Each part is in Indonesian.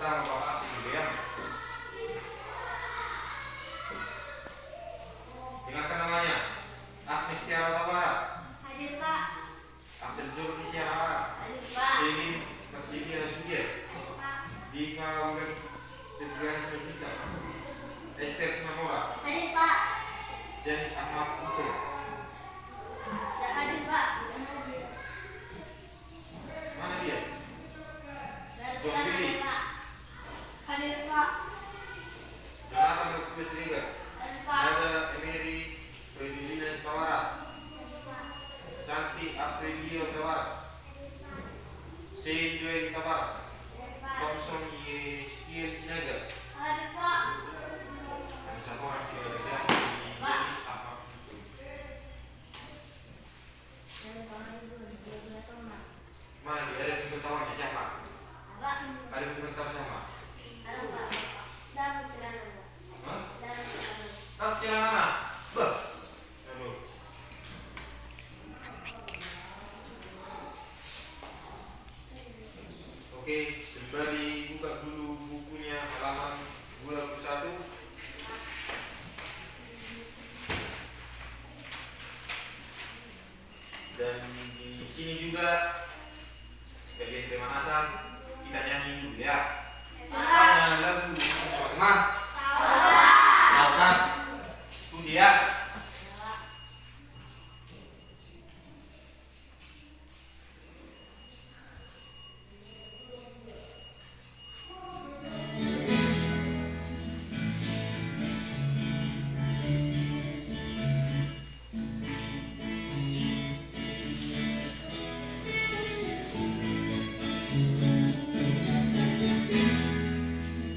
pertama Bapak absen dulu ya. Dengarkan namanya. Agnes Tiara Tabara. Hadir Pak. Axel Jordi Syahara. Hadir Pak. Selin Rasidia Sudir. Hadir Pak. Diva Web Debrianis Mejita. Esther Sinamora. Hadir Pak. Janis Ahmad Putri. Sudah hadir Pak. Mana dia? Sudah hadir Pak. Hadir Pak. Jonathan Lukubis Riga. Hadir Pak. Ada Emery Fredilina Tawara. Santi Aprilio Tawara. Sein Joel Tawara. Thompson Yeskiel Sinaga. Hadir Pak. Ada satu orang tidak ada dia. Janis Ahmad Putri. Mana dia? Ada pemberitahuannya siapa? Pak. Ada pemberitahuan sama? Halo Pak. Dalam celana. Hah? Dalam celana. Tak celana. Bah. Aduh. Oke, sembari buka dulu bukunya halaman 21. Dan di sini juga sekalian pemanasan kita nyanyi dulu ya. Tanya lagu teman-teman. Tahu kan? Itu dia.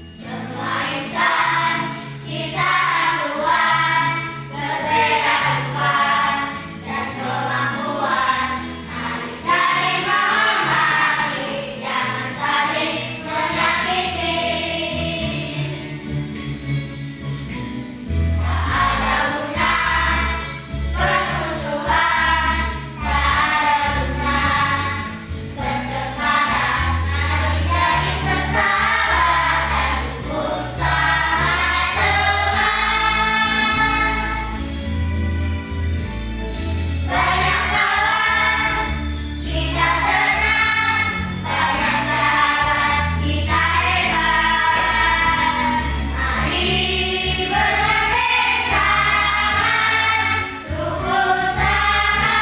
Semua insan ciptaan Tuhan, berbeda rupa dan kemampuan. Mari saling menghormati, jangan saling menyakiti. Tak ada guna permusuhan, tak ada guna pertengkaran. Mari jadi persahabatan, bersama teman. Banyak kawan kita tenang, banyak sahabat kita hebat. Mari bergandeng tangan, rukun sama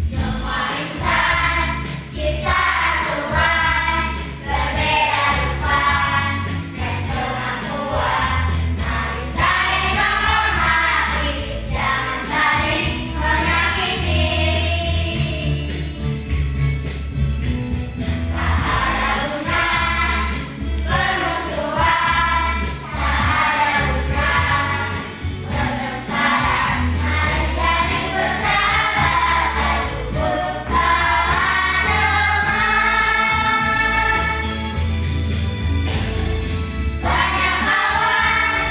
Semua insan ciptaan Tuhan, berbeda rupa dan kemampuan. Mari saling menghormati, jangan saling menyakiti. Tak ada guna permusuhan, tak ada guna pertengkaran. Mari jadi persahabatan, bersama teman. Banyak kawan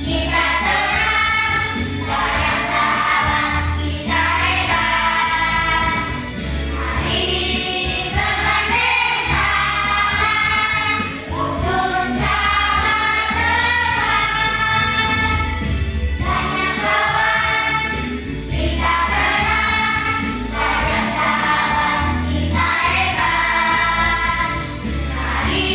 kita tenang, banyak sahabat kita hebat. Mari bergandeng tangan, rukun sama teman. Banyak kawan kita tenang, banyak sahabat kita hebat. Mari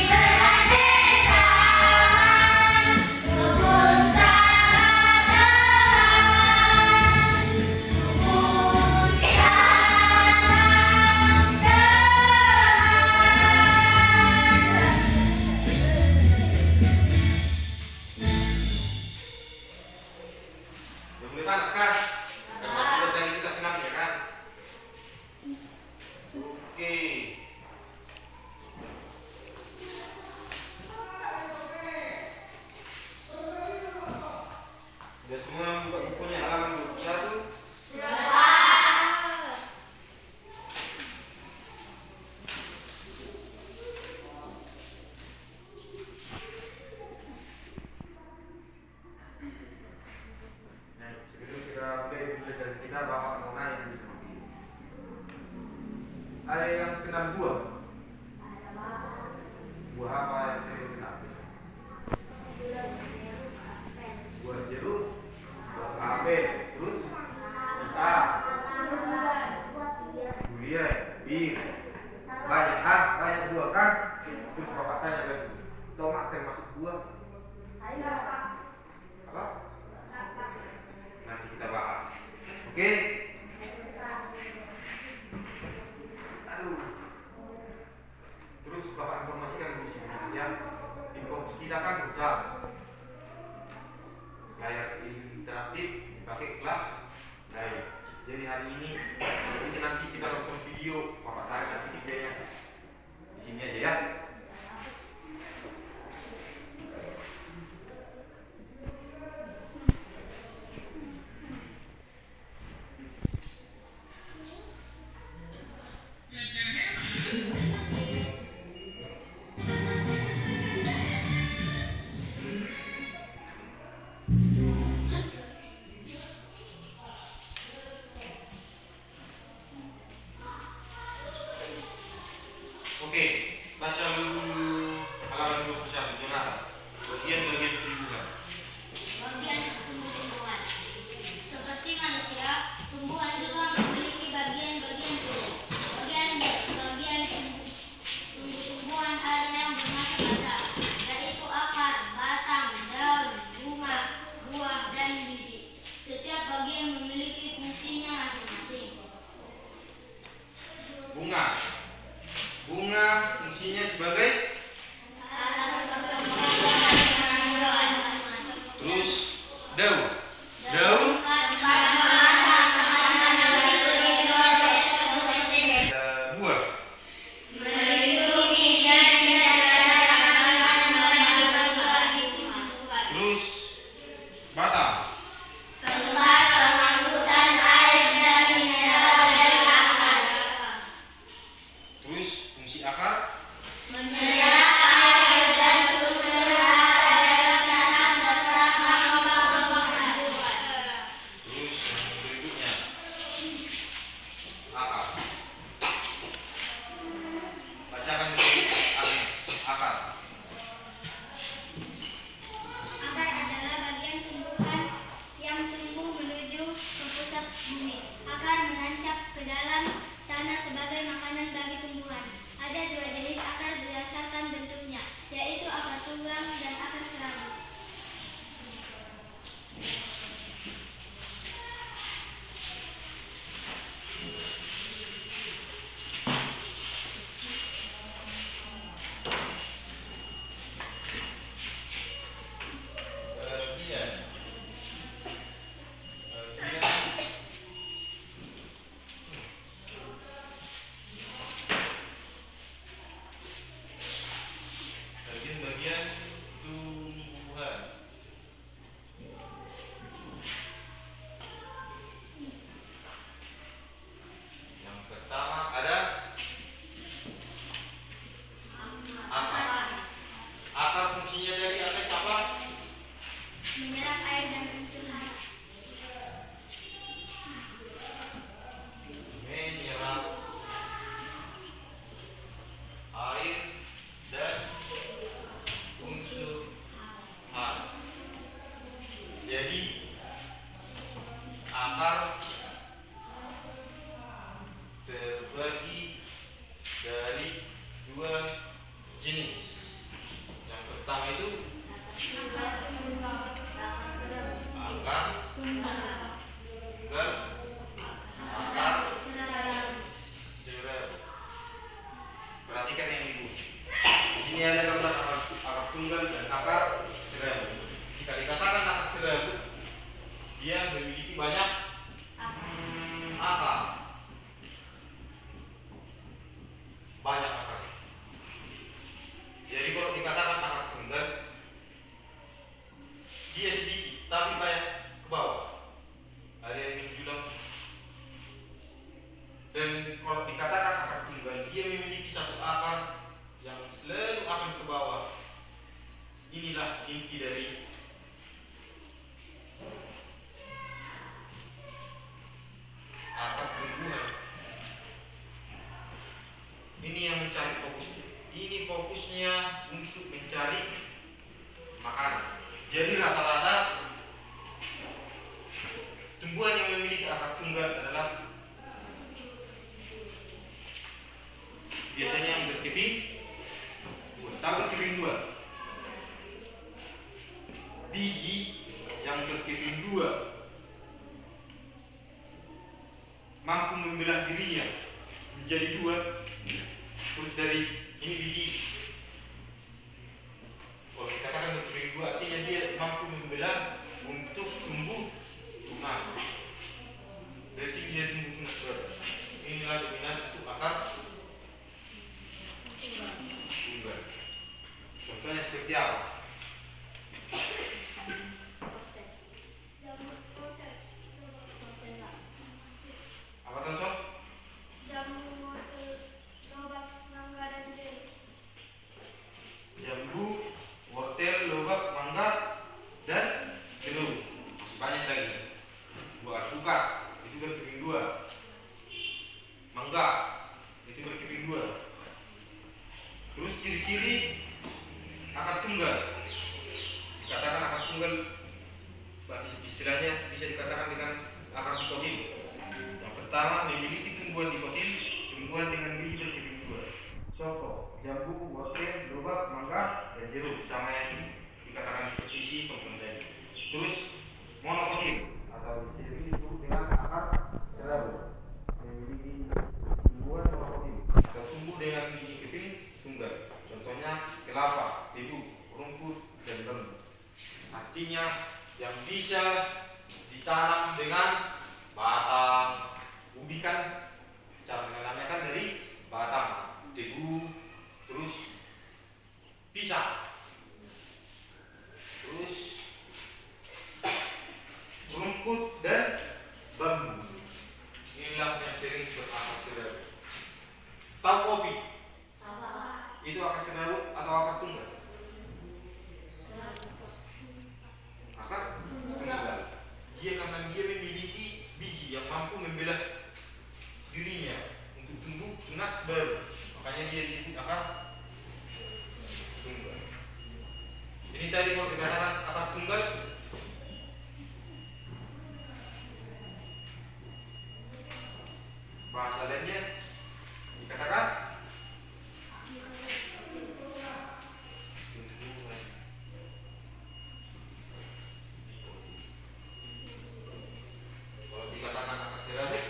bergandeng tangan, rukun sama teman. Rukun Udah mulai panas kan? Karena sudah tadi kita senang ya kan? Oke. Udah semua buka bukunya halaman 21. ada yang kenal buah? Buah apa yang kalian kenal? Buah jeruk, buah apel, terus pisang, durian, bir. Banyak kan? Banyak buah kan? Terus bapak tanya lagi, tomat termasuk buah? Apa? Nanti kita bahas. Oke? Aduh. Terus bapak informasikan di sini ya. Info kita kan bisa layar interaktif dipakai kelas. Baik. Jadi hari ini nanti kita nonton video bapak tarik nanti videonya di sini aja ya. Oke, baca dulu halaman 21 Jonathan. Bagian-bagian tumbuhan. Bagian tumbuh-tumbuhan. Seperti manusia, tumbuhan juga memiliki bagian-bagian tubuh. Bagian tumbuh-tumbuhan ada yang bermacam-macam, yaitu akar, batang, daun, bunga, buah, dan bibit. Setiap bagian memiliki fungsinya masing-masing. Bunga fungsinya sebagai terus daun buah terus batang terus fungsi akar terus berikutnya akar. Bacakan dulu Agnes, akar. Akar adalah bagian tumbuhan yang tumbuh menuju ke pusat bumi. Akar menancap ke dalam tanah sebagai makanan bagi tumbuhan. Ada dua jenis akar berdasarkan bentuknya, yaitu akar tunggang dan akar serabut. Bagian tumbuhan. Yang pertama ada akar. Akar fungsinya dari akar siapa? Menyerap air dan unsur hara. Menyerap air dan unsur hara. Jadi akar terbagi dari dua jenis. Yang pertama itu akar dan akar serabut. Perhatikan yang ibu. Di sini ada gambar akar tunggal dan akar serabut. Jika dikatakan akar serabut, dia memiliki banyak yang berkeping dua mampu membelah dirinya menjadi dua. Terus dari ini biji, oh kita katakan berkeping dua artinya dia mampu membelah untuk tumbuh tunas. Dari sini dia tumbuh tunas baru. Inilah dominan untuk akar tunggal. Contohnya seperti apa? Apa contoh? Jambu, wortel, lobak, mangga, dan jeruk. Jambu, wortel, lobak, mangga, dan jeruk. Masih banyak lagi. Buah alpukat itu berkeping dua. Mangga itu berkeping dua. Terus ciri-ciri akar tunggal. Dikatakan akar tunggal, istilahnya bisa dikatakan dengan akar dikotil. Yang pertama memiliki tumbuhan dikotil, tumbuhan dengan biji berkeping dua. Contoh jambu, wortel, lobak, mangga, dan jeruk sama yang dikatakan seperti isi tadi. Terus monokotil atau bisa disebut dengan akar serabut, memiliki tumbuhan monokotil atau tumbuh dengan biji keping tunggal. Contohnya kelapa, tebu, rumput, dan lembu. Artinya yang bisa ditanam dengan batang. Ubi kan cara menanamnya kan dari batang, tebu, terus pisang, terus rumput dan bambu. Inilah yang sering berakar serabut. Tahu kopi? Itu akar serabut atau akar tunggal? Akar tunggal. Dia karena dia memiliki biji yang mampu membelah dirinya untuk tumbuh tunas baru, makanya dia disebut akar tunggal. Jadi tadi kalau dikatakan akar tunggal, bahasa lainnya dikatakan tumbuhan. Kalau dikatakan akar serabut,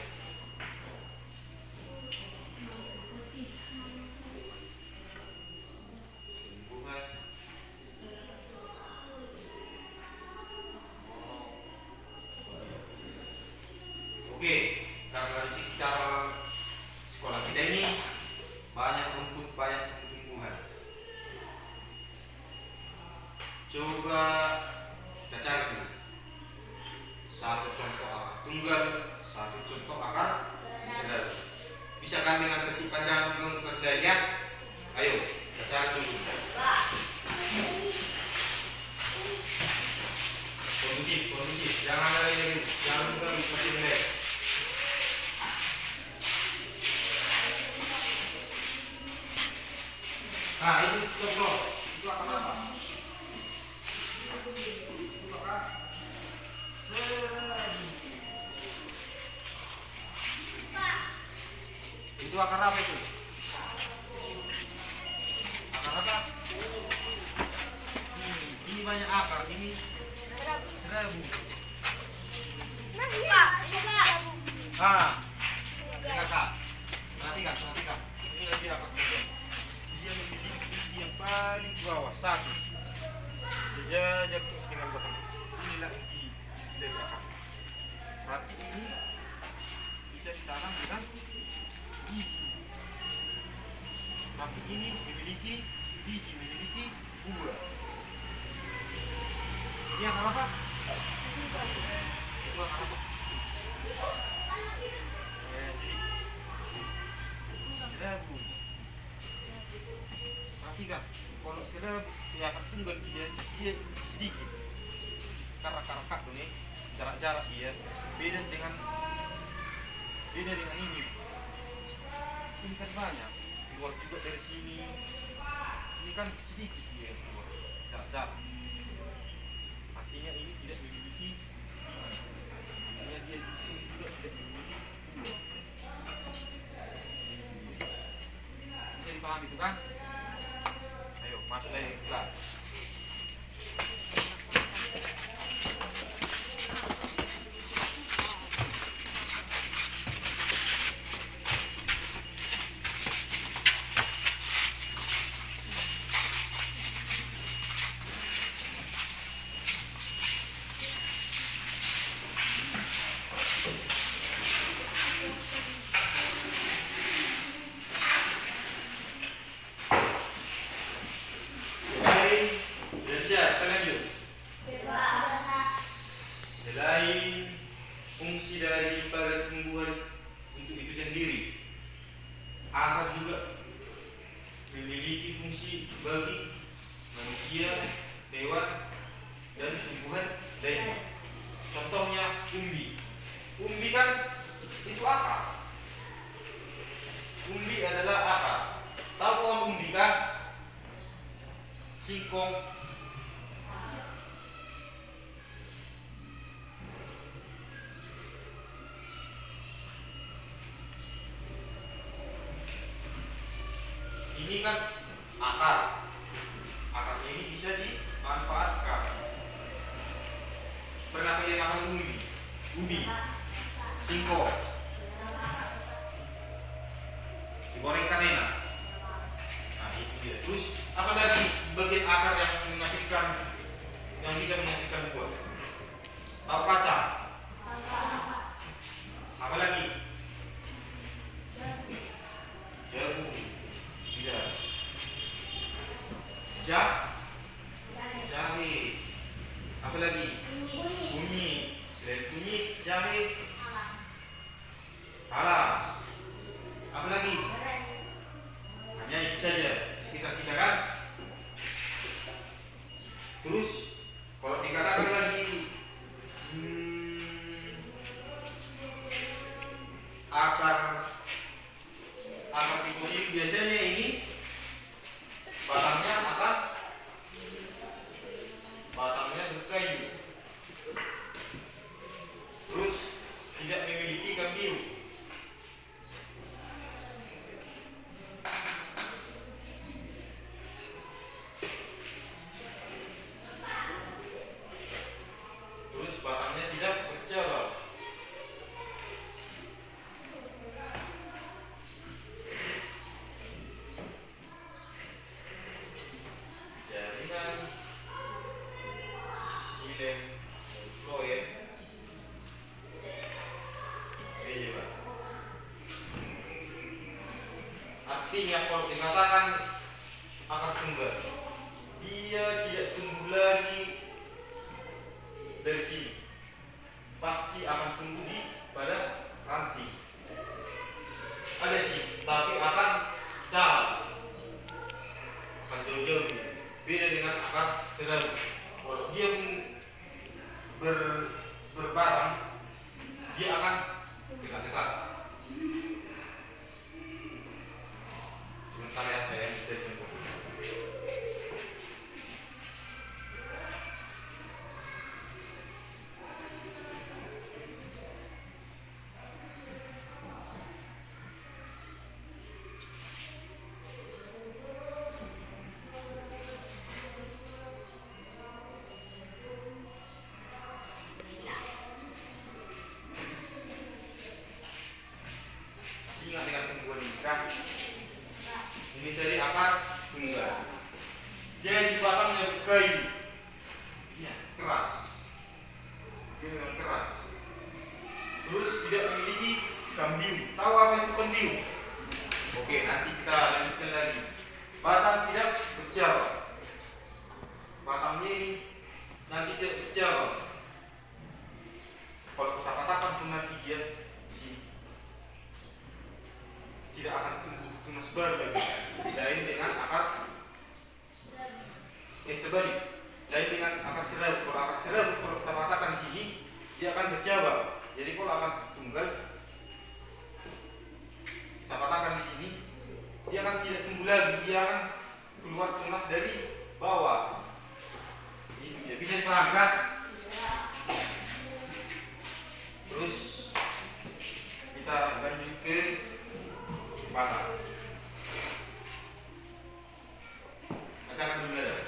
tumbuhan. Oke, karena dari segi cara sekolah kita ini banyak rumput, banyak tumbuhan. Coba kita cari dulu. Satu contoh akar tunggal, satu contoh akar serabut. Bisa kan dengan ketik panjang untuk kesediaan? Ayo, kita cari dulu. Kondusif, jangan lagi, jangan buka masih mulai. Nah itu contoh, itu akan apa? Itu akan itu akar apa itu? Akar apa? Ini banyak akar, ini serabut. Ah, kakak, perhatikan. Ini lagi akar tunggal. Dia memiliki biji yang paling bawah satu, sejajar terus dengan batang. Inilah inti dari akar. Berarti ini bisa ditanam dengan biji. Tapi ini memiliki biji, memiliki buah. Ini akar apa? Itu akar apa? Serabut. Perhatikan, kalau serabut ya akar tunggal dia sedikit. Karak-karak nih, jarak-jarak dia beda dengan ini. Ini kan banyak, keluar juga dari sini. Ini kan sedikit dia keluar jarak-jarak. Artinya ini tidak memiliki, artinya dia juga tidak memiliki buah. Bisa dipahami itu kan? Ayo masuk dari kelas. Selain fungsi dari pada tumbuhan untuk itu sendiri, akar juga memiliki fungsi bagi manusia, hewan, dan tumbuhan lainnya. Contohnya umbi. Umbi kan itu akar. Umbi adalah akar. Tahu pohon umbi kan? Singkong. Ini kan akar. Akarnya ini bisa dimanfaatkan. Pernah kalian makan umbi? Umbi, singkong, digorengkan enak. Nah itu dia. Terus apa lagi bagian akar yang menghasilkan, yang bisa menghasilkan buah? Tahu kacang? Apa lagi? Jagung. Tidak. Jahe. Apa lagi? Kunyit. Selain kunyit, jahe, alas. Apa lagi? Hanya itu saja. Sekitar kita kan. Terus kalau dikatakan lagi akar tikus biasanya ini batangnya berkayu. Terus tidak memiliki kambium. Terus batangnya tidak bercabang. Jaringan silem floem. Artinya kalau dikatakan akar tunggal, dia tidak tumbuh lagi dari sini, pasti akan tumbuh di pada ranting. Ada sih, tapi akan cabang, akan jauh-jauh. Beda dengan akar serabu. Kalau dia berbarang, dia akan dekat-dekat. Sementara saya sudah jemput. Ingat dengan tumbuhan ini kan? Ini dari akar tunggal. Jadi batangnya berkayu. Ya, keras. Dia memang keras. Terus tidak memiliki kambium. Tahu apa itu kambium? Oke, nanti kita lanjutkan lagi. Batang tidak bercabang. Batangnya ini nanti tidak bercabang. Kalau kita katakan pun nanti dia tidak akan tumbuh tunas baru lagi. Lain dengan akar terbalik. Lain dengan akar serabu. Kalau akar serabu kalau kita katakan di sini dia akan bercabang. Jadi kalau akar tunggal kita katakan di sini dia akan tidak tumbuh lagi. Dia akan keluar tunas dari bawah. Itu dia. Bisa dipahamkan? Terus kita lanjut ke mana? Bacakan dulu ya.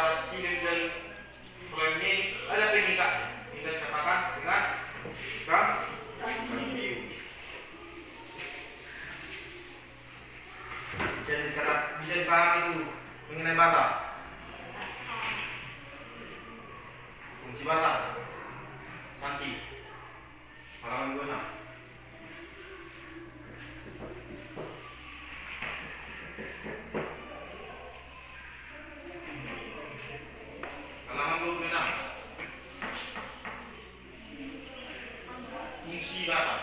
syarat silin dan proyek ini ada pengikat. Kita katakan dengan kayu. Bisa dipahami dulu mengenai bata. Fungsi bata. Cantik. Halaman 26. Halaman 26. Fungsi bata.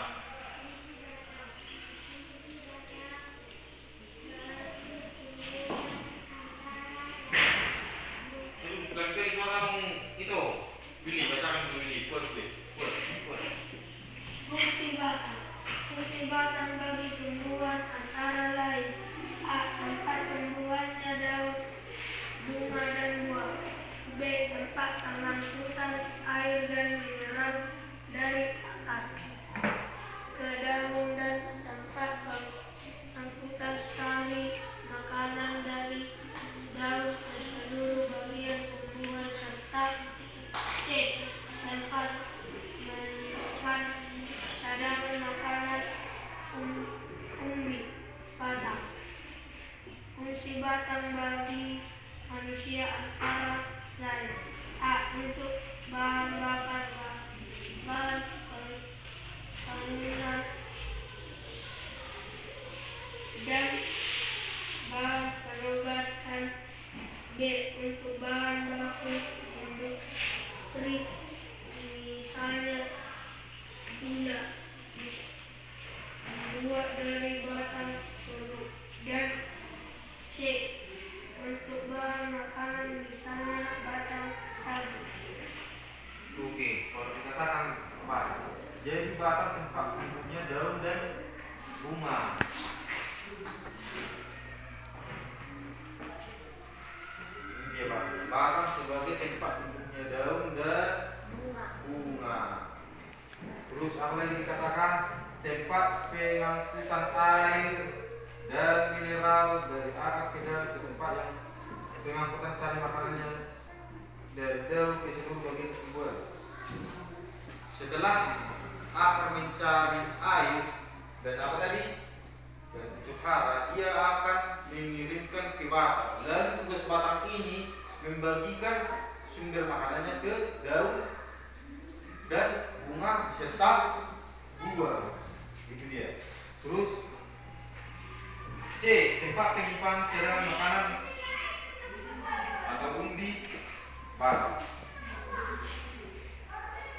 Lagi suara itu, Billy, bacakan dulu Billy. Kuat. Fungsi batang bagi tumbuhan antara lain: A. Tempat tumbuhannya daun, bunga dan buah. B. Tempat pengangkutan air dan mineral dari akar ke daun dan tempat pengangkutan sari makanan dari daun ke seluruh bagian tumbuhan, serta C. Tempat menyimpan cadangan makanan umbi batang. Fungsi batang bagi manusia antara lain: A. Untuk bahan bakar bahan bangunan dan bahan pengobatan. B. Untuk bahan baku industri, misalnya gula dibuat dari batang jeruk. Dan C. Untuk bahan makanan, misalnya batang sagu. Oke, kalau dikatakan apa? Jadi batang tempat tumbuhnya daun dan bunga. Ini dia batang sebagai tempat tumbuhnya daun dan bunga. Terus apa lagi dikatakan? Tempat pengangkutan air dan mineral dari akar ke daun ke tempat yang pengangkutan sari makanannya dari daun ke seluruh bagian tumbuhan. Setelah akar mencari air dan apa tadi? Dan itu hara, ia akan mengirimkan ke batang. Lalu tugas batang ini membagikan sumber makanannya ke daun dan bunga serta buah. Itu dia. Terus C. Tempat penyimpanan cadangan makanan atau umbi batang.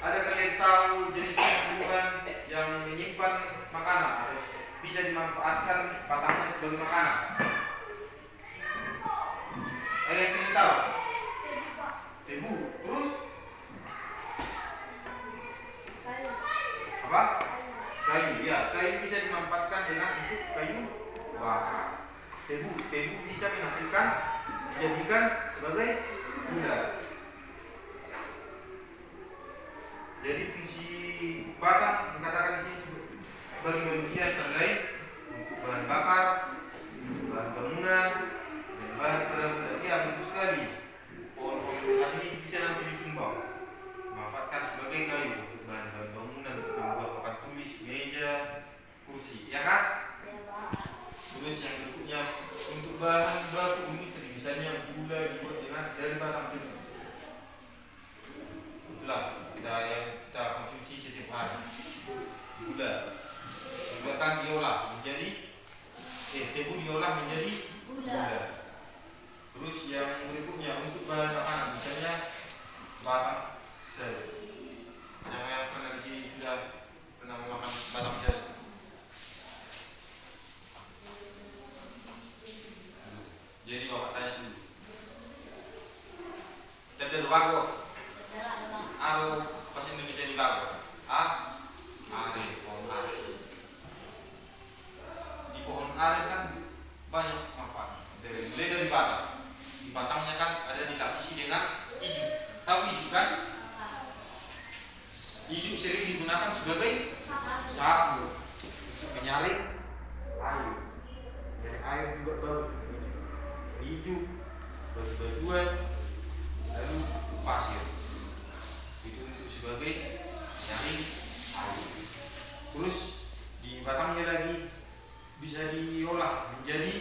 Ada kalian tahu jenis tumbuhan yang menyimpan makanan atau bisa dimanfaatkan batangnya sebagai makanan? Ada yang ingin tahu? Tebu. Terus apa? Kayu. Ya, kayu bisa dimanfaatkan dengan untuk kayu bakar. Tebu bisa menghasilkan, dijadikan sebagai gula. Jadi fungsi batang dikatakan di sini bagi manusia antara lain untuk bahan bakar, bahan bangunan, dan bahan perawatan. Ya, bagus sekali. Pohon-pohon ini bisa nanti ditumbang, dimanfaatkan sebagai kayu untuk bahan bangunan, untuk membuat papan tulis, meja, kursi. Ya kan? Terus yang berikutnya untuk bahan baku industri, misalnya gula dibuat dari batang tebu. Itulah kita konsumsi setiap hari. Gula dibuatkan diolah menjadi tebu diolah menjadi gula. Terus yang berikutnya untuk bahan makanan, misalnya batang sel. Yang pernah di sini sudah pernah makan batang sel. Jadi bapak tanya dulu. Tadi bago. Aro pas Indonesia di bago. Are, pohon are. Di pohon are kan banyak manfaat. Dari batang. Di batangnya kan ada dilapisi dengan ijuk. Tahu ijuk kan? Ijuk sering digunakan sebagai sapu, penyaring air. Dari air juga bagus. Ijuk, baju-bajuan, lalu pasir. Itu untuk sebagai nyaring air. Terus di batangnya lagi bisa diolah menjadi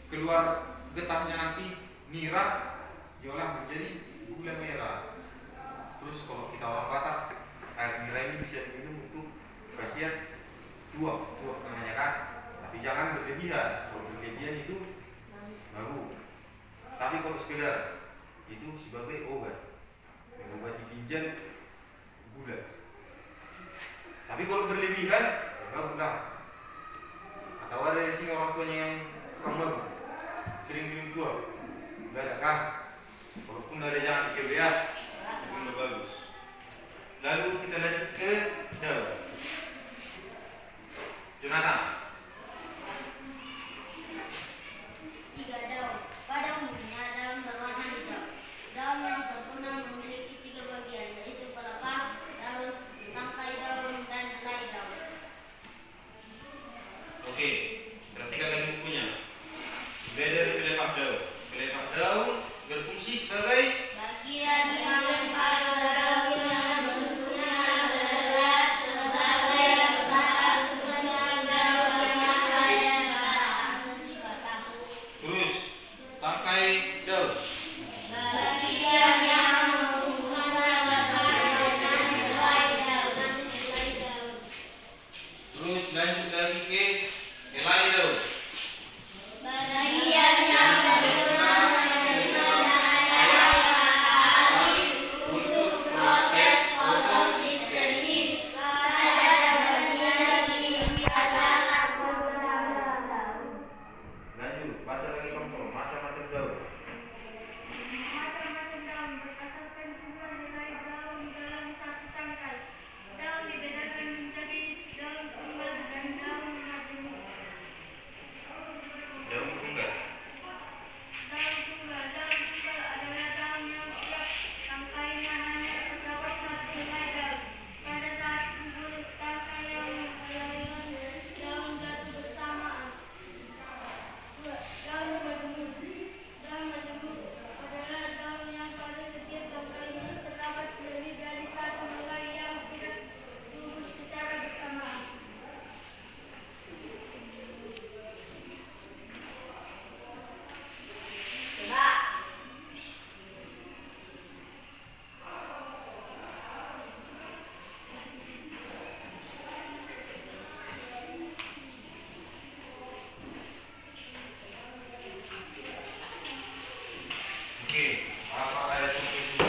keluar getahnya nanti nira, diolah menjadi gula merah. Terus kalau kita orang Batak, air nira ini bisa diminum untuk khasiat tuak namanya kan. Tapi jangan berlebihan. Kalau berlebihan itu baru. Tapi kalau sekedar itu sebagai obat, mengobati ginjal, gula. Tapi kalau berlebihan, baru dah. Atau ada di sini orang tuanya yang kambang, sering minum tua, nggak ada kan? Walaupun ada jangan dikebeat, itu udah bagus. Lalu kita lanjut ke daun. Jonathan. 3. Daun. Pada umumnya daun berwarna hijau. Daun yang sempurna memiliki 3 bagian, yaitu pelepah daun, tangkai daun, dan helai daun. Oke, perhatikan lagi bukunya. Mulai dari pelepah daun. Pelepah daun berfungsi sebagai Bagian yang paling daun yang bentuknya adalah sebagai perpaduan daun yang ada di batang. terus tangkai daun. Bagian yang menghubungkan batang dengan helai daun. Terus lanjut lagi ke helai daun. Bagian yang berhubungan dengan matahari untuk proses fotosintesis pada bagian di atas permukaan daun. Lanjut, baca lagi kontrol macam-macam daun. Macam-macam daun berdasarkan jumlah helai daun dalam satu tangkai. Daun dibedakan menjadi daun tunggal dan daun majemuk. Daun tunggal. Daun tunggal adalah daun yang siap tangkainya hanya terdapat satu helai daun. Pada saat gugur tangkai yang helaian daun jatuh bersamaan. 2. Daun majemuk. Daun majemuk adalah daun yang pada setiap tangkainya terdapat lebih dari satu helai yang tidak gugur secara bersamaan. Oke, apa ada contoh juga?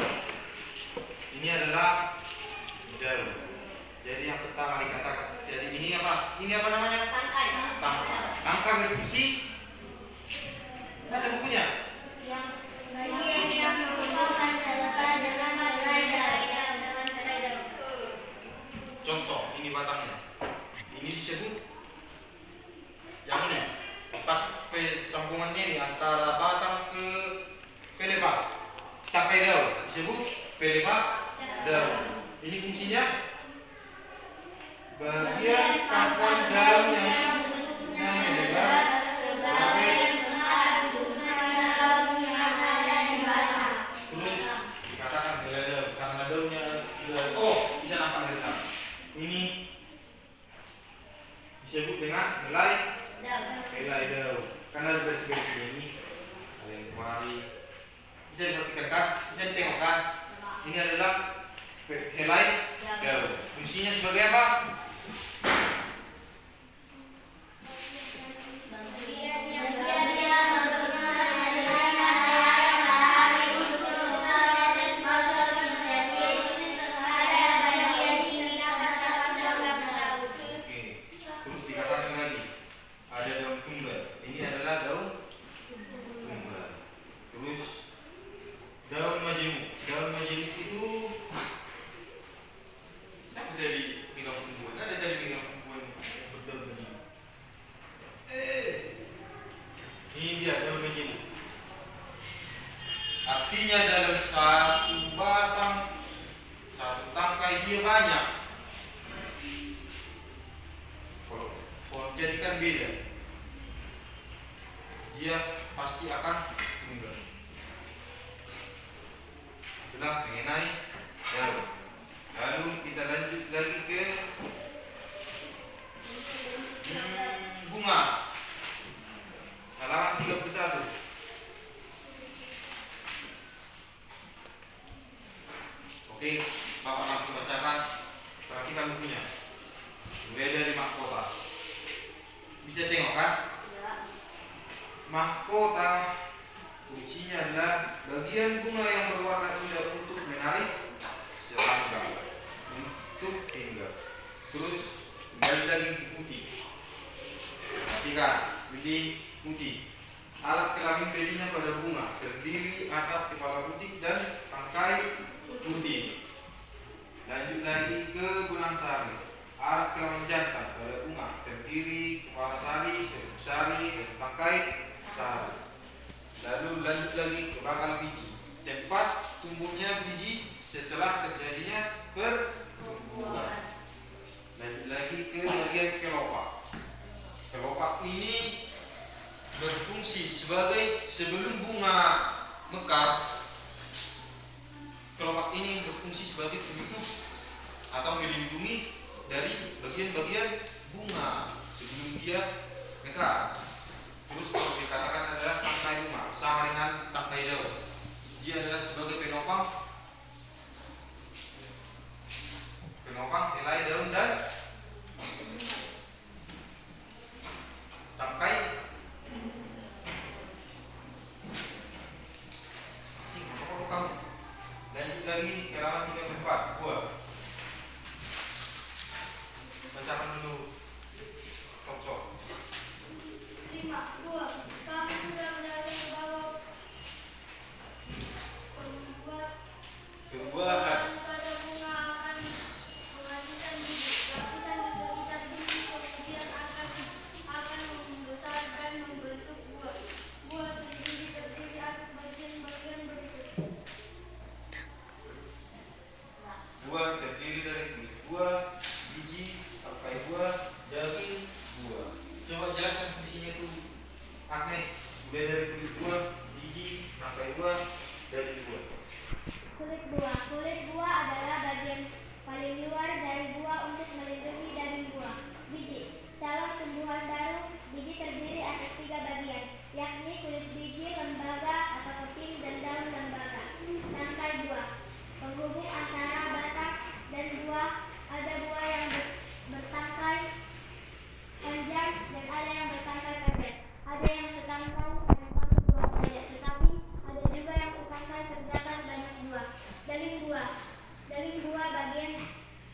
Ini adalah daun. Jadi yang pertama dikatakan, jadi ini apa? Ini apa namanya? Tangkai. Tangkai berfungsi. Baca bukunya. Bagian yang menghubungkan pelepah dengan helai daun. Contoh, ini batangnya. Ini disebut yang ini. Pas sambungannya ini antara batang ke pelepah. Tangkai daun disebut pelepah daun. Ini fungsinya bagian tangkai daun yang melebar sebagai terus dikatakan helai daun karena daunnya sudah bisa nampak dari sana. Ini disebut dengan helai daun karena garis-garisnya ini ada yang kemari. Bisa diperhatikan kan? Bisa ditengok kan? Ini adalah helai daun. Fungsinya sebagai apa? Bagian yang berhubungan dengan matahari untuk proses fotosintesis pada bagian ini terdapat daun. Oke. Terus dikatakan lagi ada daun tunggal. Ini adalah daun tunggal. Terus daun majemuk. Daun majemuk itu siapa jadi pegang perempuan? Ada jadi pegang perempuan yang berdaun majemuk. Ini dia daun majemuk. Artinya dalam satu batang, satu tangkai dia banyak. Kalau jadikan beda, dia pasti akan tunggal. itulah mengenai daun. Lalu kita lanjut lagi ke bunga. Halaman 31. Oke, Bapak langsung bacakan. Perhatikan bukunya. Mulai dari mahkota. Bisa tengok kan? Mahkota fungsinya adalah bagian bunga yang berwarna indah untuk menarik serangga, untuk tinggal. Terus kembali lagi ke putih. Perhatikan, putih. Alat kelamin bedinya pada bunga terdiri atas kepala putih dan tangkai putih. Lanjut lagi ke benang sari. Alat kelamin jantan pada bunga terdiri kepala sari, serbuk sari, dan tangkai sari. Lalu lanjut lagi ke bakal biji, tempat tumbuhnya biji setelah terjadinya pertumbuhan. Lanjut lagi ke bagian kelopak. Kelopak ini berfungsi sebagai sebelum bunga mekar. Kelopak ini berfungsi sebagai penutup atau melindungi dari bagian-bagian bunga sebelum dia mekar. Terus kalau dikatakan adalah tangkai bunga sama dengan tangkai daun. Dia adalah sebagai penopang helai daun dan tangkai. Lanjut lagi ke halaman 34, buah. Bacakan dulu. Sok. 5. Buah. Kami sudah belajar bahwa Pembuahan. pada bunga akan menghasilkan biji. Lapisan di sekitar biji kemudian akan membesar dan membentuk buah. Buah sendiri terdiri atas bagian-bagian berikut. Buah terdiri dari kulit buah, biji, tangkai buah, daging buah. Coba jelaskan fungsinya itu, Agnes. Mulai dari kulit buah, biji, tangkai buah, daging buah. Kulit buah adalah bagian paling luar dari buah untuk melindungi daging buah. Biji, calon tumbuhan baru. Biji terdiri atas 3 bagian, yakni kulit biji, lembaga atau keping, dan daun lembaga. Tangkai buah, penghubung antara batang dan buah. Ada buah yang bertangkai panjang dan ada yang bertangkai pendek. Ada yang setangkai dan satu buah saja, tetapi ada juga yang setangkai terdapat banyak buah. Daging buah bagian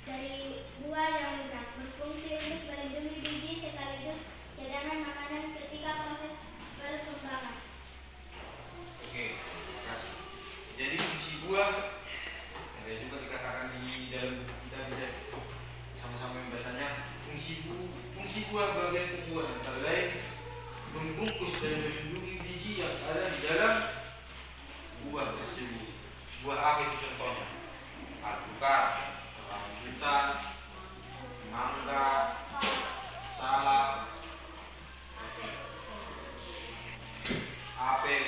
dari buah yang lunak, berfungsi untuk melindungi biji sekaligus cadangan makanan ketika proses perkembangan. Oke, terima kasih. Jadi fungsi buah ada juga dikatakan di dalam buku kita, bisa sama-sama membacanya. Fungsi buah bagian tumbuhan antara lain membungkus dan melindungi biji yang ada di dalam buah tersebut. Buah apa itu contohnya? Alpukat, rambutan, mangga, salak, apel,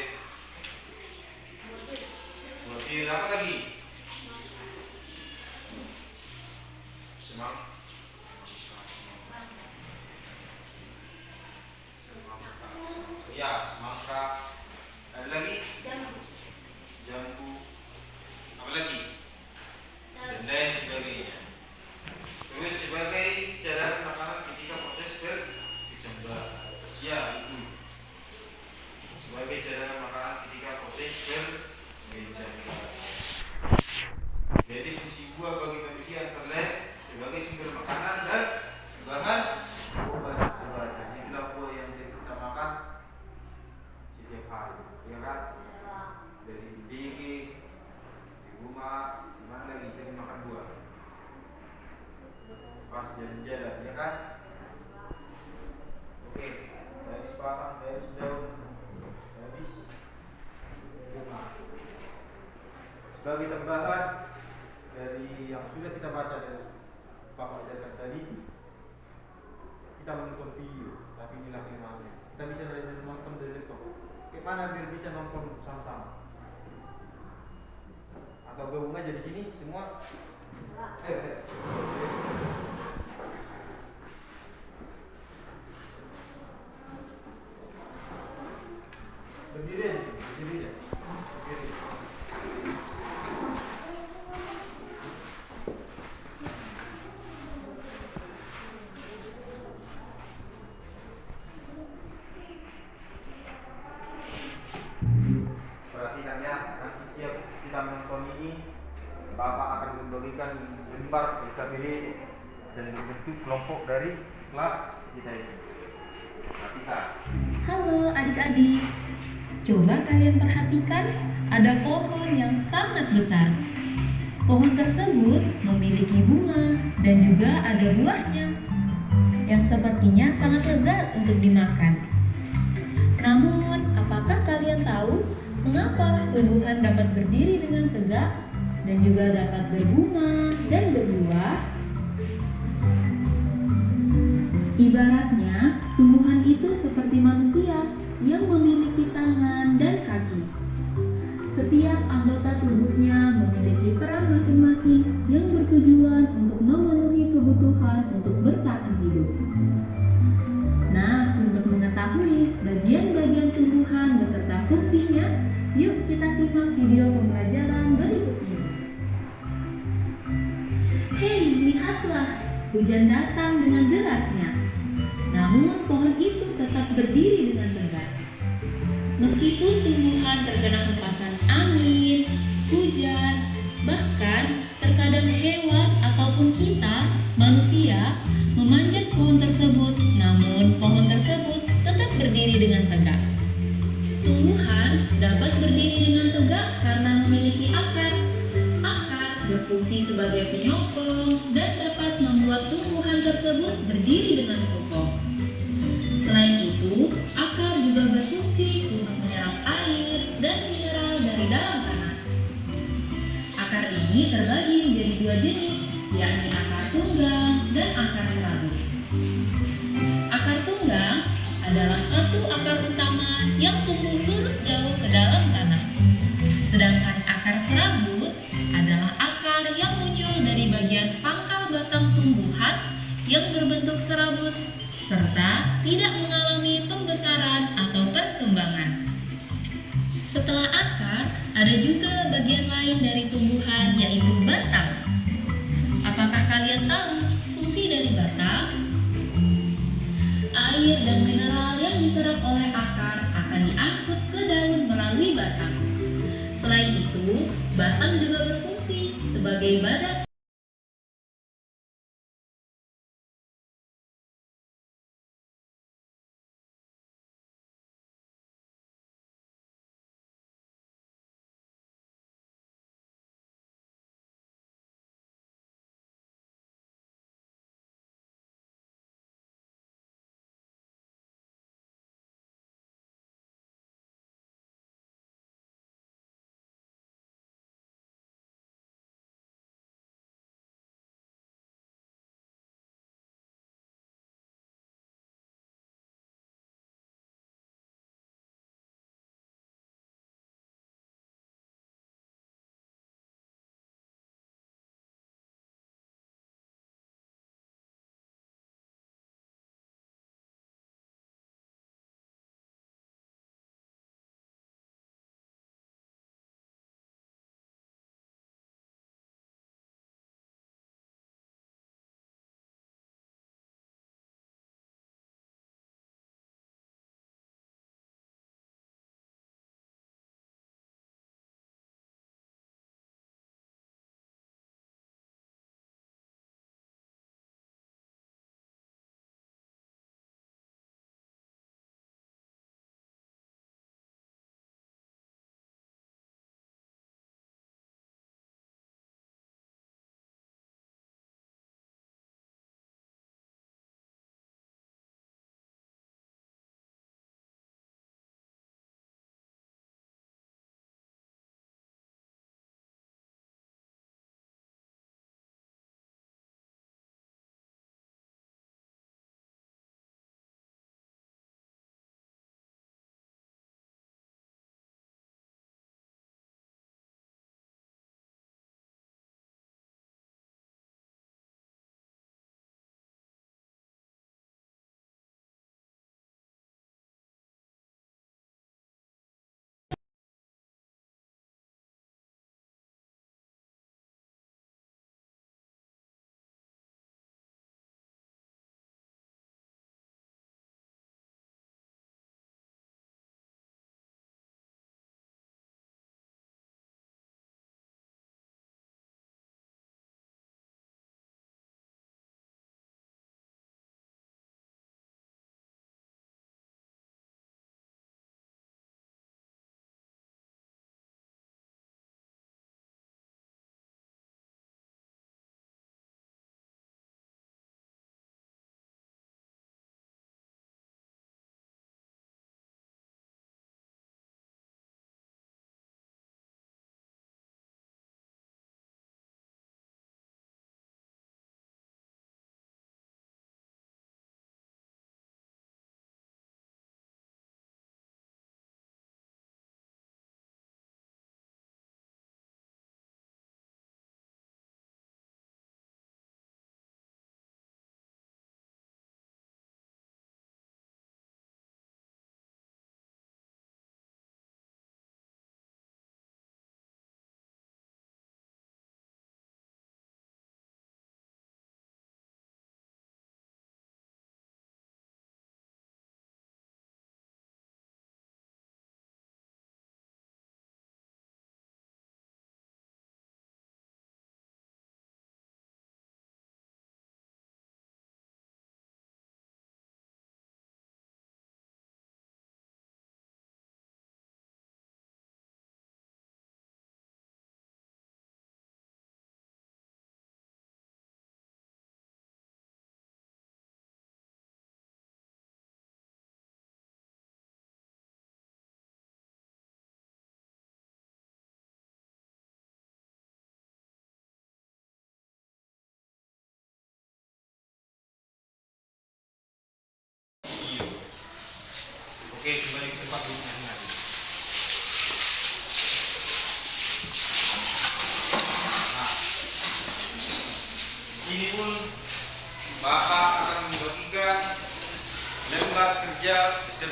buah pir, apa lagi? Semangka. Ada lagi? Jambu. Apa lagi? Dan lain sebagainya. Terus sebagai cadangan makanan ketika proses berkecambaran. Ya, itu. Sebagai cadangan makanan ketika proses berkecambaran. Jadi fungsi buah bagi manusia antara lain sebagai sumber makanan dan bahan obat-obatan. Inilah buah yang kita makan setiap hari, ya kan? Dari gigi, di rumah, di mana lagi jadi makan buah. Pas jalan-jalan, ya kan? Oke, dari sebatang, dari sedaun, habis bunga. Sebagai tambahan dari yang sudah kita baca dari Bapak ajarkan tadi, kita menonton video, tapi inilah kelemahannya. Kita bisa nonton dari laptop. Bagaimana biar bisa nonton sama-sama? Atau Atau gabung aja di sini semua. Ayo, ayo. Berdiri aja, berdiri aja. Berdiri. Perhatikan ya, nanti siap kita menonton ini, Bapak akan memberikan lembar LKPD dan berbentuk kelompok dari kelas kita ini. Perhatikan. Halo adik-adik, coba kalian perhatikan ada pohon yang sangat besar. Pohon tersebut memiliki bunga dan juga ada buahnya yang sepertinya sangat lezat untuk dimakan. Namun, apakah kalian tahu mengapa tumbuhan dapat berdiri dengan tegak dan juga dapat berbunga dan berbuah? Ibaratnya, tumbuhan itu seperti manusia yang memiliki tangan dan kaki. Setiap anggota tubuhnya memiliki peran masing-masing yang bertujuan untuk memenuhi kebutuhan untuk bertahan hidup. Nah, untuk mengetahui bagian-bagian tumbuhan beserta fungsinya, yuk kita simak video pembelajaran berikut ini. Hei, lihatlah, hujan datang dengan derasnya. Namun pohon itu tetap berdiri dengan tegak. Meskipun tumbuhan terkena hempasan angin, hujan, bahkan terkadang hewan ataupun kita, manusia, memanjat pohon tersebut, namun pohon tersebut tetap berdiri dengan tegak. Tumbuhan dapat berdiri dengan tegak karena memiliki akar. Akar berfungsi sebagai penyokong dan dapat membuat tumbuhan tersebut berdiri dengan kokoh. Selain itu, akar juga berfungsi untuk menyerap air dan mineral dari dalam tanah. Akar ini terbagi menjadi dua jenis, yakni akar tunggang dan akar serabut. Akar tunggang adalah satu akar utama yang tumbuh lurus jauh ke dalam tanah. Sedangkan akar serabut adalah akar yang muncul dari bagian pangkal batang tumbuhan yang berbentuk serabut serta tidak mengalami pembesaran atau perkembangan. Setelah akar, ada juga bagian lain dari tumbuhan yaitu batang. Apakah kalian tahu fungsi dari batang? Air dan mineral yang diserap oleh akar akan diangkut ke daun melalui batang. Selain itu, batang juga berfungsi sebagai badan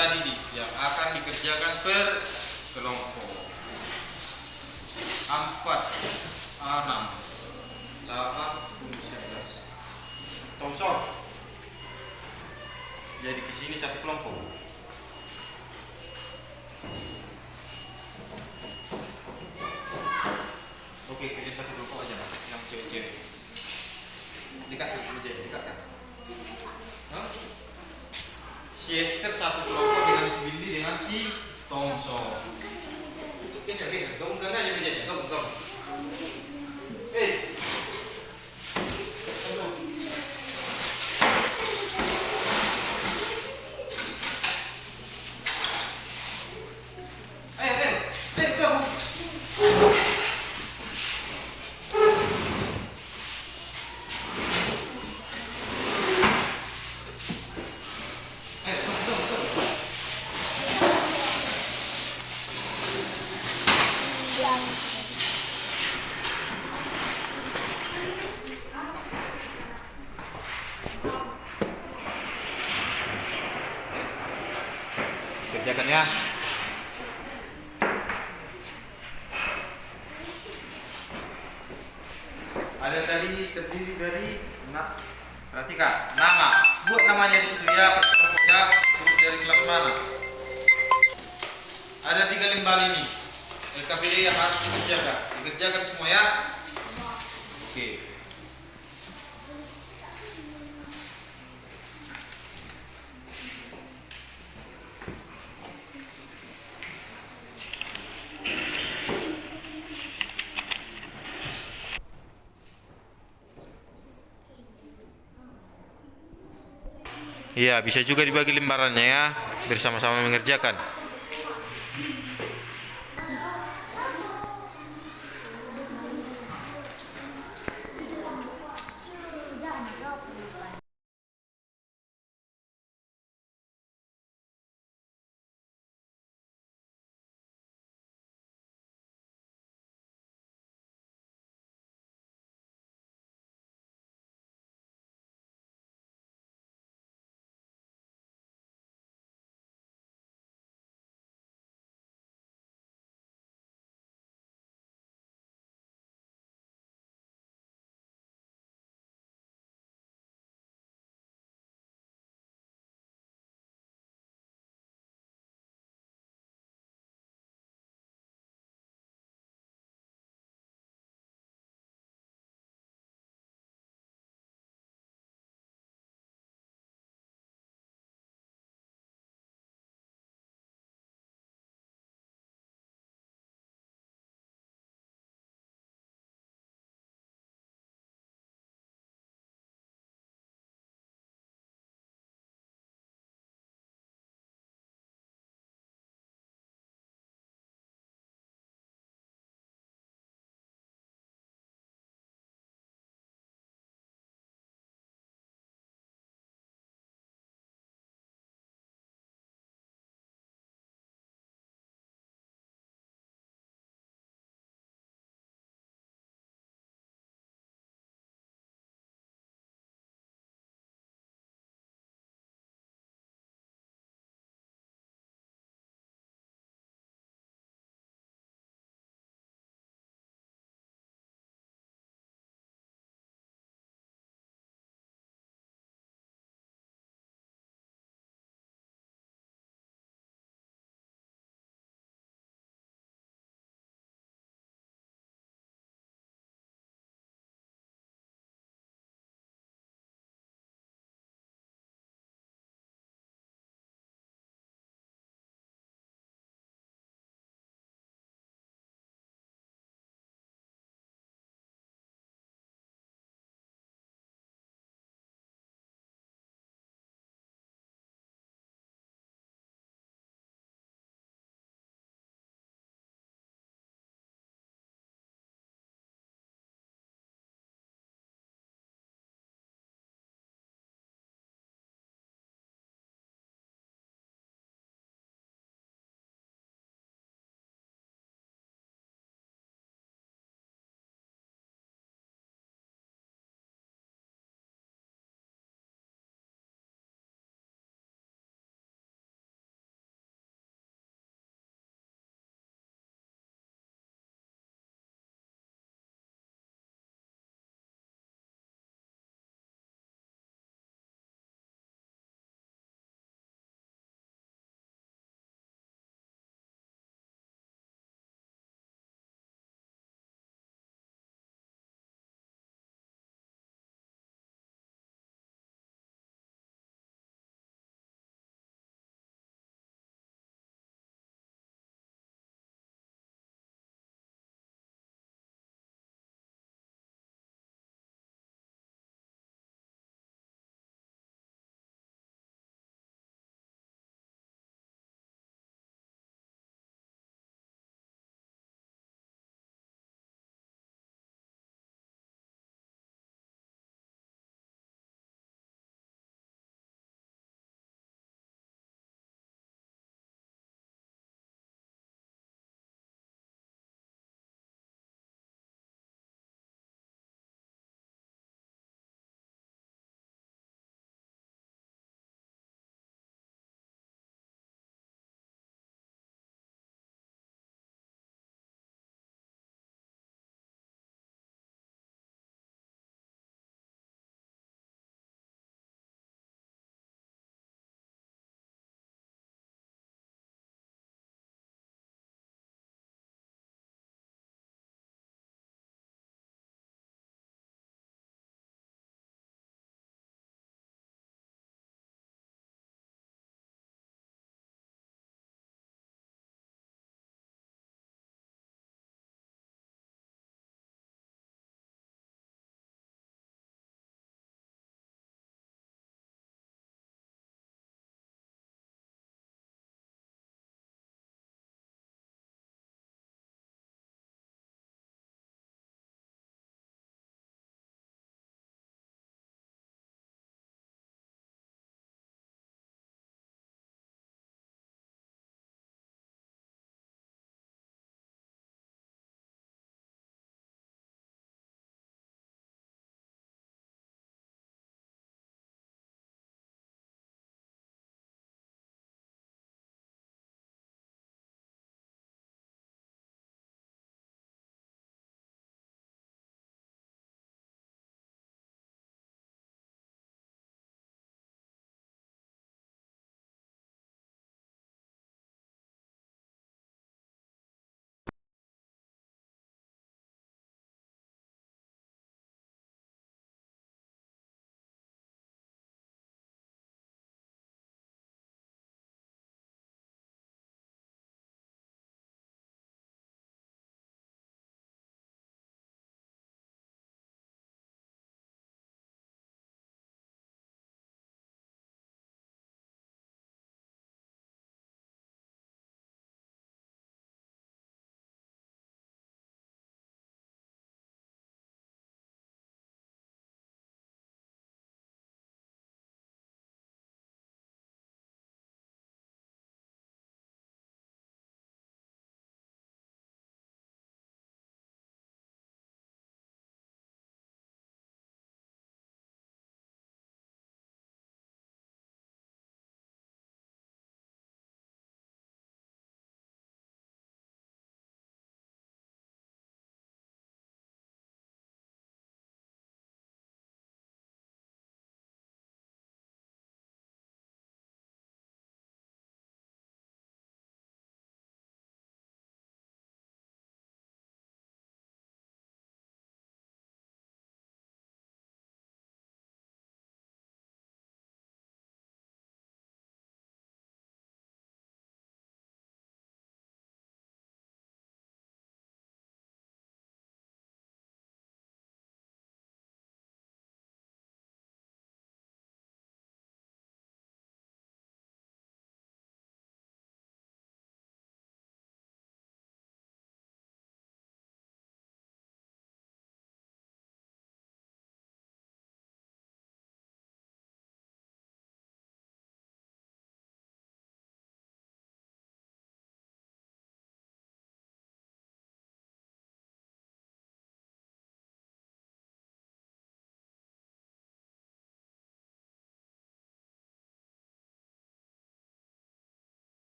tadi nih yang akan dikerjakan per kelompok. 4, 6, 8, 11. Thompson. Jadi ke sini satu kelompok. Oke, kerja satu kelompok aja, yang cewek-cewek. Dekatkan aja, dekatkan. Hah? Si Esther satu kelompok dengan si Billy dengan si Thompson. Geser, gabungkan aja kerjanya, gabung. Ayo, gabung. Kerjakan ya. Ada tadi terdiri dari perhatikan nama, buat namanya di situ ya, kelompoknya terus dari kelas mana. Ada 3 lembal ini LKPD yang harus dikerjakan semua ya. Oke. Iya, bisa juga dibagi lembarannya ya, bersama-sama mengerjakan.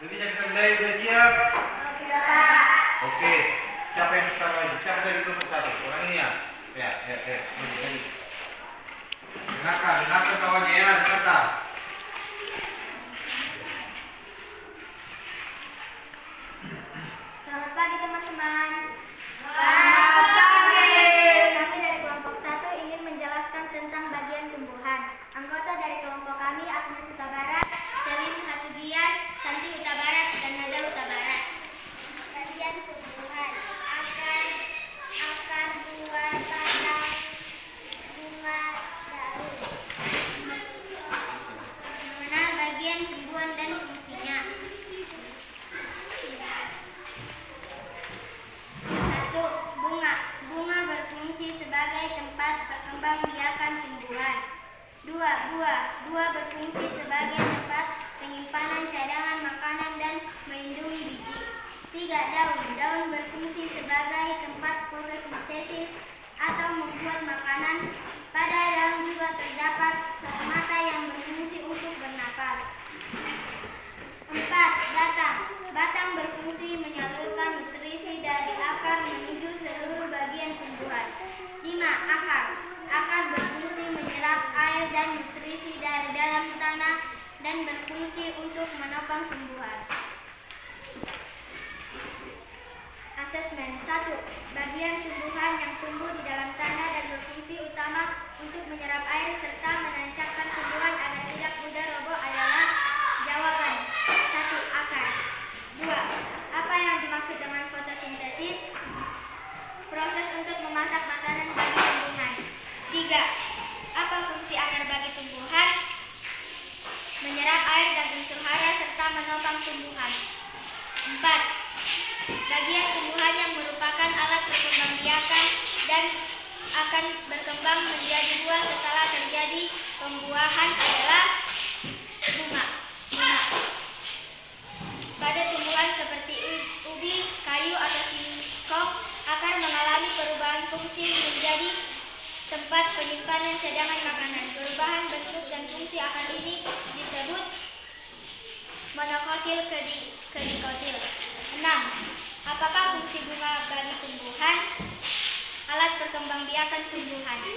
Jadi bisa kita mulai, udah siap? Sudah, Pak. Oke, siapa yang pertama lagi? Siapa dari kelompok satu? Orang ini ya? Ya, lagi. Dengarkan kawannya ya, dengarkan. Selamat pagi teman-teman. Selamat pagi. Kami dari kelompok 1 ingin menjelaskan tentang bagian tumbuhan. Anggota dari kelompok kami Agnes Huta Barat, Selim Hasugian, Santi Huta Barat, dan Nada Huta Barat. Bagian tumbuhan: akar, buah, batang, bunga, daun. Mengenal bagian tumbuhan dan fungsinya. 1. Bunga. Bunga berfungsi sebagai tempat perkembangbiakan tumbuhan. 2. Buah. Buah berfungsi sebagai tempat penyimpanan cadangan makanan dan melindungi biji. 3. Daun. Daun berfungsi sebagai tempat fotosintesis atau membuat makanan. Pada daun juga terdapat stomata yang berfungsi untuk bernapas. 4. Batang. Batang berfungsi menyalurkan nutrisi dari akar menuju seluruh bagian tumbuhan. 5. Akar. Akar berfungsi menyerap air dan nutrisi dari dalam tanah dan berfungsi untuk menopang tumbuhan. Asesmen. 1. Bagian tumbuhan yang tumbuh di dalam tanah dan berfungsi utama untuk menyerap air serta menancapkan tumbuhan agar tidak mudah roboh adalah jawaban. 1. Akar. 2. Apa yang dimaksud dengan fotosintesis? Proses untuk memasak makanan bagi tumbuhan. 3. Apa fungsi akar bagi tumbuhan? Menyerap air dan unsur hara serta menopang tumbuhan. 4. Bagian tumbuhan yang merupakan alat perkembangbiakan dan akan berkembang menjadi buah setelah terjadi pembuahan adalah bunga. 5. Pada tumbuhan seperti ubi, kayu, atau singkong, akar mengalami perubahan fungsi menjadi tempat penyimpanan cadangan makanan. Perubahan bentuk dan fungsi akar ini disebut monokotil kedikotil. 6. Apakah fungsi bunga bagi tumbuhan? Alat perkembangbiakan tumbuhan. 7.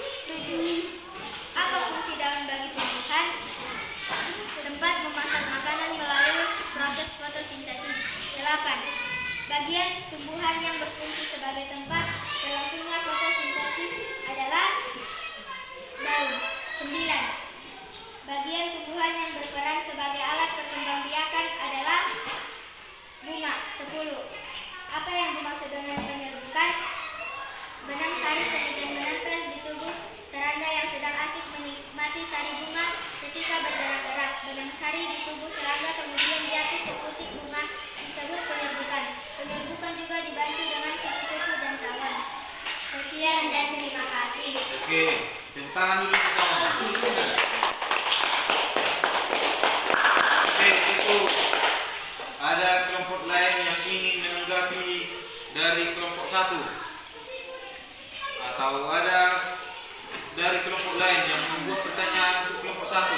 Apa fungsi daun bagi tumbuhan? Tempat memasak makanan melalui proses fotosintesis. 8. Bagian tumbuhan yang berfungsi sebagai tempat berlangsungnya fotosintesis adalah daun. 9. Bagian tumbuhan yang berperan sebagai alat perkembangbiakan adalah bunga. 10. Apa yang dimaksud dengan penyerbukan? Benang sari kemudian menempel di tubuh serangga yang sedang asik menikmati sari bunga ketika bergerak-gerak. Benang sari di tubuh serangga kemudian jatuh ke putik bunga disebut penyerbukan. Penyerbukan juga dibantu dengan kupu-kupu dan tawon. Sekian dan terima kasih. Oke, tepuk tangan dulu kita. Oke, itu ada kelompok lain yang ingin menanggapi dari kelompok 1 atau ada dari kelompok lain yang membuat pertanyaan untuk kelompok 1?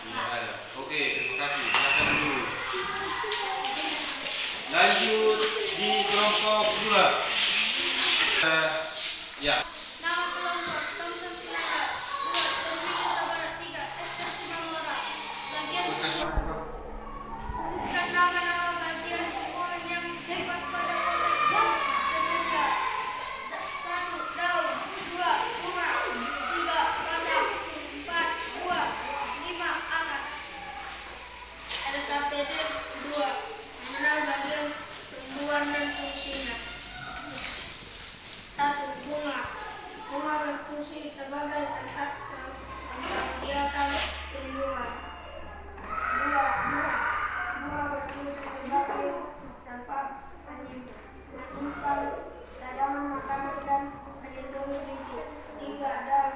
Tidak ada. Oke, terima kasih. Silakan dulu. Lanjut di kelompok 2. Ya. Nama kelompok Thompson Sinaga. 2. Termin Huta Barat. 3. Esther Simamora. Bagian tuliskan nama-nama bagian tumbuhan yang hebat pada kotak tersedia. 1. Daun. 2. Bunga. 3. Batang. 4. Buah. 5. Akar. LKPD 2. Mengenal bagian tumbuhan dan fungsinya. 1. Bunga. Bunga berfungsi sebagai tempat membiarkan tumbuhan. 2. Buah. Buah berfungsi sebagai tempat menyimpan cadangan makanan dan melindungi biji. 3. Daun.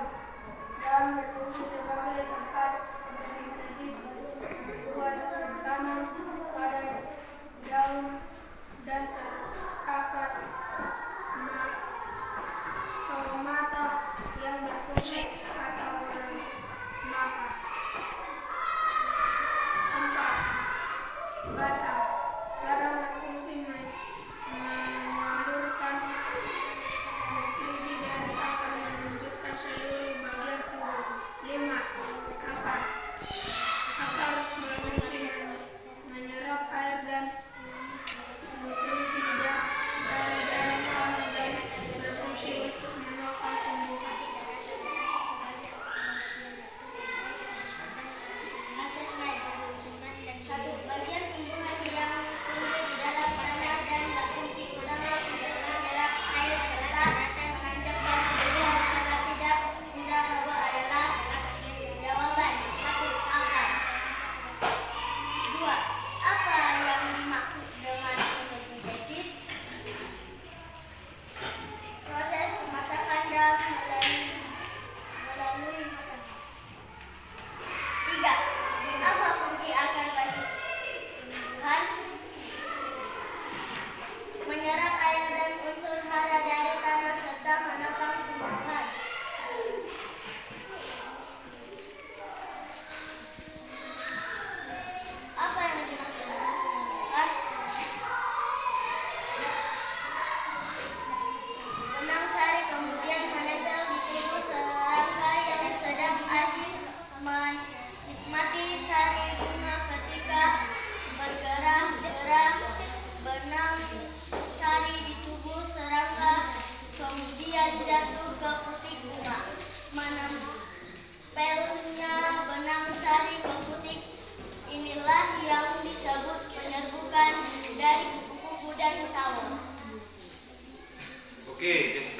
Daun berfungsi sebagai tempat fotosintesis membuat makanan. Pada daun dan terdapat stomata yang berfungsi atau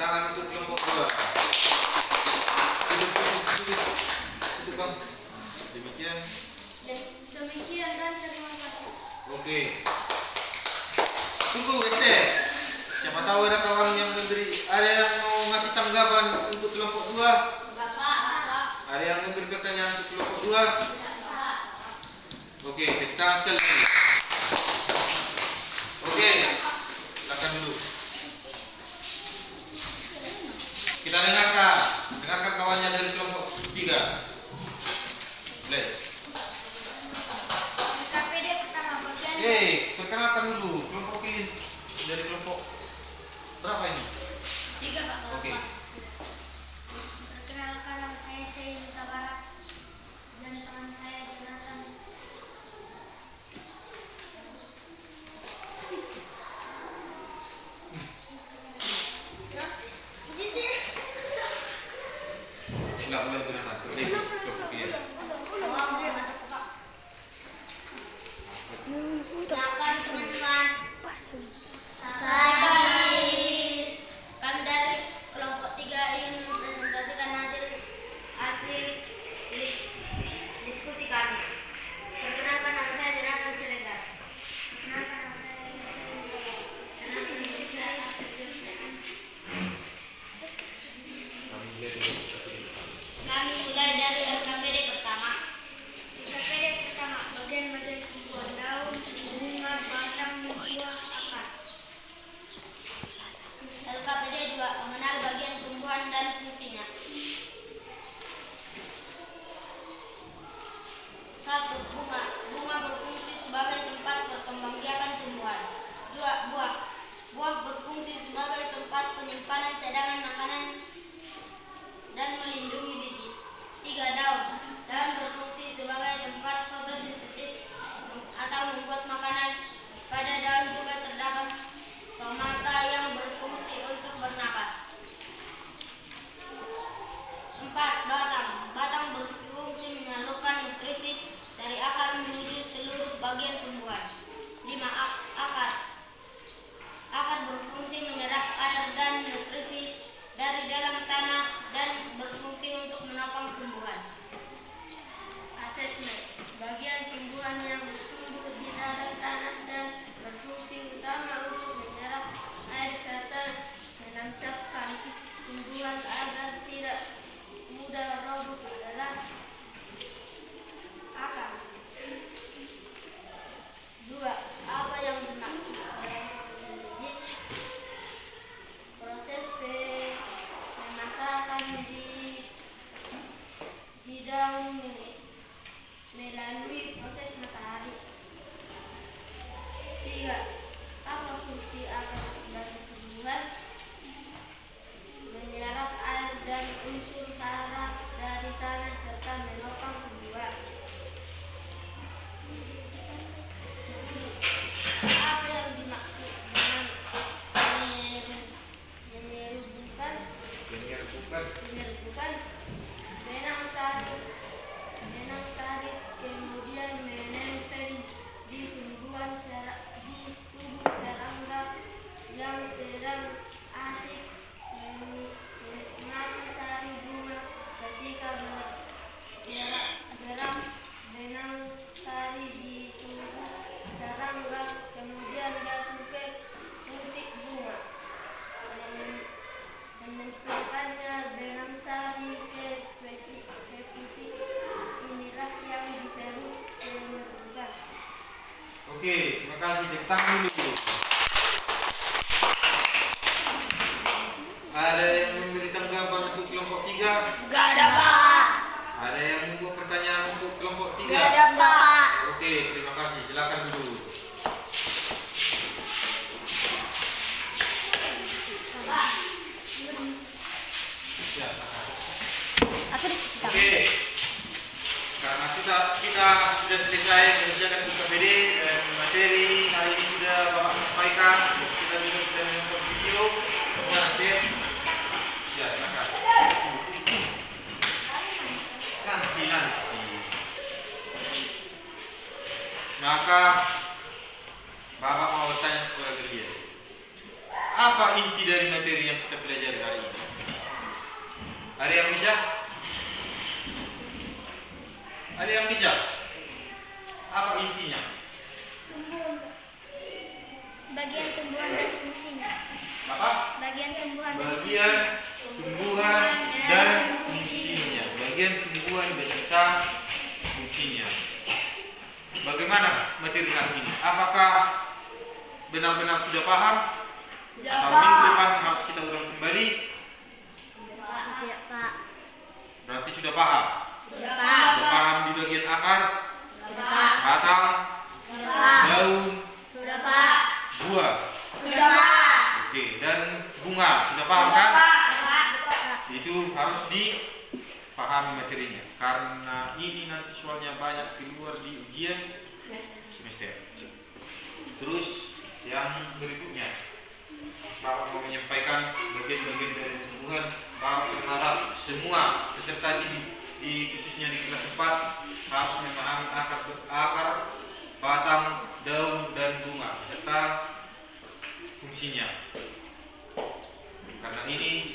tangan untuk kelompok 2. Duduk bang. Demikian. Demikian dan terima kasih. Oke. Tunggu Wete. Siapa tahu ada kawan yang ada yang mau ngasih tanggapan untuk kelompok 2? Ada yang memberi pertanyaan untuk kelompok 2? Oke, kita sekali lagi. Oke, silakan dulu. Kita dengarkan kawannya dari kelompok 3. Boleh. KPD pertama bagian. Perkenalkan dulu kelompok ini dari kelompok berapa ini? 3 Pak. Oke. Perkenalkan nama saya Yuta Barat dan teman saya Jonathan. Enggak boleh Jonathan. Oke, kelompok 3. Silakan teman-teman. Kami dari kelompok 3 ingin mempresentasikan hasil diskusi kami. Perkenalkan nama saya Jonathan Siregar. Kami mulai dari LKPD pertama. LKPD pertama bagian tumbuhan daun, bunga, batang, buah, akar. LKPD 2 mengenal bagian tumbuhan dan fungsinya. 1. Bunga. Bunga berfungsi sebagai tempat perkembangbiakan tumbuhan. 2. Buah. Buah berfungsi sebagai tempat penyimpanan cadangan makanan dan melindungi biji. 3. Daun. Daun berfungsi sebagai tempat fotosintesis atau membuat makanan. Pada daun juga terdapat stomata yang berfungsi untuk bernapas. 4. Batang. Batang berfungsi menyalurkan nutrisi dari akar menuju seluruh bagian tumbuhan. 5. Akar. Akar berfungsi menyerap air dan nutrisi dari dalam tanah dan berfungsi untuk menopang tumbuhan. Asesmen. Bagian tumbuhan yang tumbuh di dalam tanah dan berfungsi utama untuk menyerap air serta menancapkan tumbuhan agar tidak mudah roboh adalah akar. 2. Apa yang dimaksud proses pemasakan di daun melalui proses matahari. 3. Apa fungsi akar dan tumbuhan? Menyerap air dan unsur hara dari tanah serta menopang tumbuhan. Apa yang dimaksud dengan menyerbukan? Benang sari kemudian menempel di tubuh serangga yang sedang asik menikmati sari bunga. Ketika bergerak benang sari di tubuh serangga kemudian jatuh ke putik bunga. Menempelkannya benang sari ke putik inilah yang disebut penyerbukan. Oke, terima kasih. Tepuk tangan dulu. Ada yang memberi tanggapan untuk kelompok 3? Gak ada Pak. Ada yang membuat pertanyaan untuk kelompok 3? Gak ada Pak. Oke, terima kasih. Silakan dulu. Ya, silakan. Oke. Karena kita sudah selesai mengerjakan KPD dan materi hari ini sudah Bapak sampaikan. Kita juga sudah menonton video. Nanti ya, silakan. Nanti. Maka Bapak mau bertanya kepada dia. Apa inti dari materi yang kita pelajari hari ini? Ada yang bisa? Ada yang bisa? Apa intinya? Bagian tumbuhan dan fungsinya. Apa? Bagian tumbuhan. Bagian tumbuhan dan fungsinya. Bagian tumbuhan beserta fungsinya. Bagaimana materi hari ini? Apakah benar-benar sudah paham? Atau minggu depan harus kita ulang kembali? Tidak, Pak. Berarti sudah paham? Sudah, Pak. Sudah paham di bagian akar, Sudah, Pak. batang, Sudah, Pak. daun, Sudah, Pak. buah. Sudah, Pak. Oke, dan bunga. Sudah paham kan? Pak. Itu harus dipahami materinya. Karena ini nanti soalnya banyak keluar di ujian semester. Terus yang berikutnya, Bapak mau menyampaikan bagian-bagian dari tumbuhan. Bapak berharap semua peserta di khususnya di kelas 4 harus memahami akar, batang, daun, dan bunga serta fungsinya. Karena ini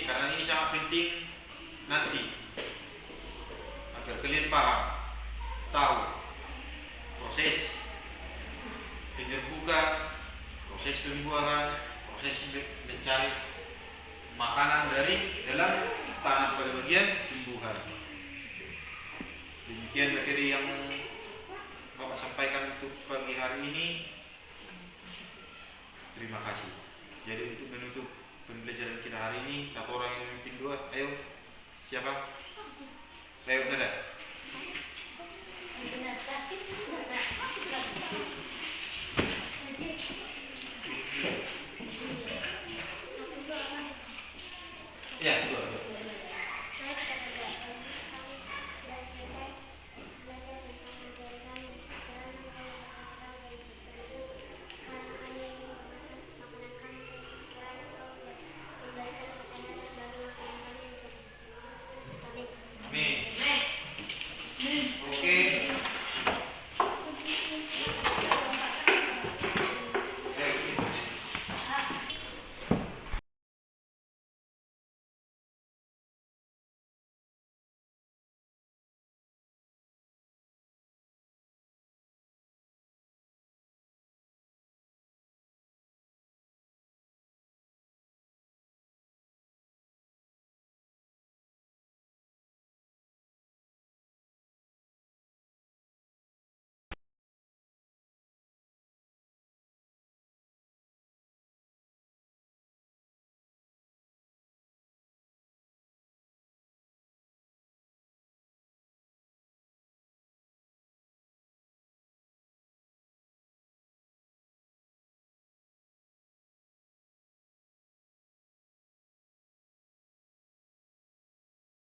karena ini sangat penting nanti agar kalian paham, tahu proses penyerbukan, proses pembuahan, proses mencari makanan dari dalam tanah pada bagian tumbuhan. Demikian materi yang Bapak sampaikan untuk pagi hari ini. Terima kasih. Jadi untuk menutup pembelajaran kita hari ini, satu orang yang memimpin doa. Ayo, siapa? Saya Nada.